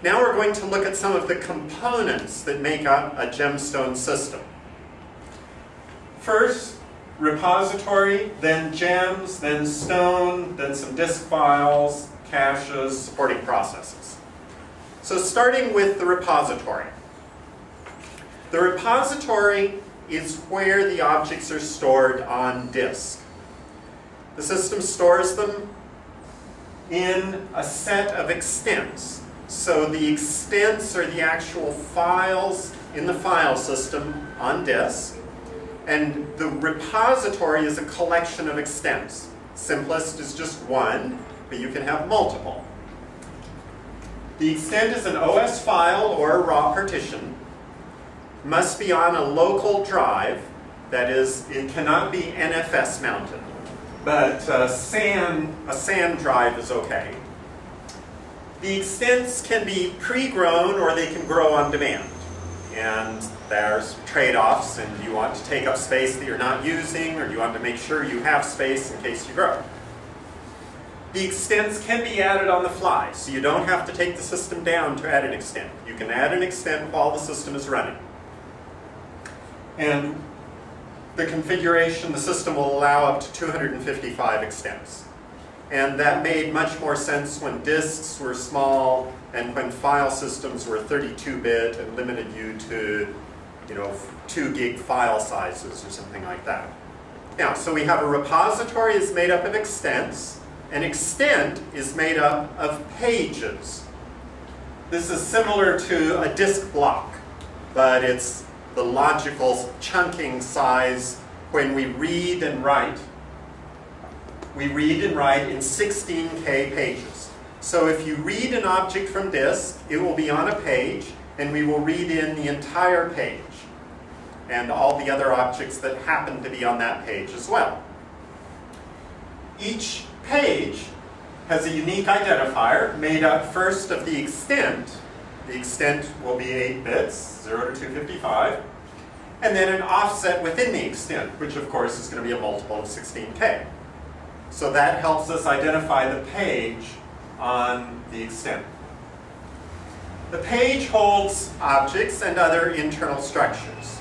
Now we're going to look at some of the components that make up a GemStone system. First, repository, then gems, then stone, then some disk files, caches, supporting processes. So starting with the repository. The repository is where the objects are stored on disk. The system stores them in a set of extents. So the extents are the actual files in the file system on disk, and the repository is a collection of extents. Simplest is just one, but you can have multiple. The extent is an OS file or a raw partition. Must be on a local drive. That is, it cannot be NFS mounted, but a SAN drive is okay. The extents can be pre-grown or they can grow on demand. And there's trade-offs, and you want to take up space that you're not using, or you want to make sure you have space in case you grow. The extents can be added on the fly, so you don't have to take the system down to add an extent. You can add an extent while the system is running. And the configuration, the system will allow up to 255 extents. And that made much more sense when disks were small and when file systems were 32-bit and limited you to, 2 gig file sizes or something like that. Now, so we have a repository is made up of extents. An extent is made up of pages. This is similar to a disk block, but it's the logical chunking size when we read and write. We read and write in 16K pages. So if you read an object from disk, it will be on a page, and we will read in the entire page and all the other objects that happen to be on that page as well. Each page has a unique identifier made up first of the extent. The extent will be 8 bits, 0 to 255, and then an offset within the extent, which of course is going to be a multiple of 16K. So that helps us identify the page on the extent. The page holds objects and other internal structures.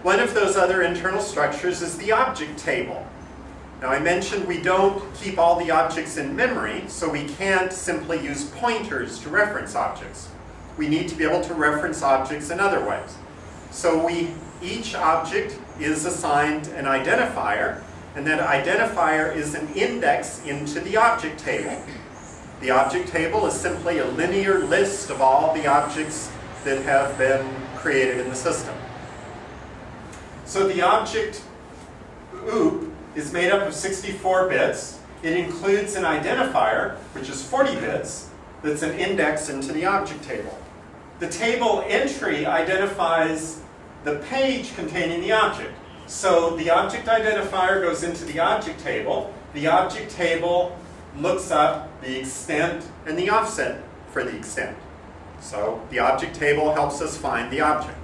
One of those other internal structures is the object table. Now I mentioned we don't keep all the objects in memory, so we can't simply use pointers to reference objects. We need to be able to reference objects in other ways. So each object is assigned an identifier, and that identifier is an index into the object table. The object table is simply a linear list of all the objects that have been created in the system. So the object OOP is made up of 64 bits. It includes an identifier, which is 40 bits, that's an index into the object table. The table entry identifies the page containing the object. So the object identifier goes into the object table. The object table looks up the extent and the offset for the extent. So the object table helps us find the object.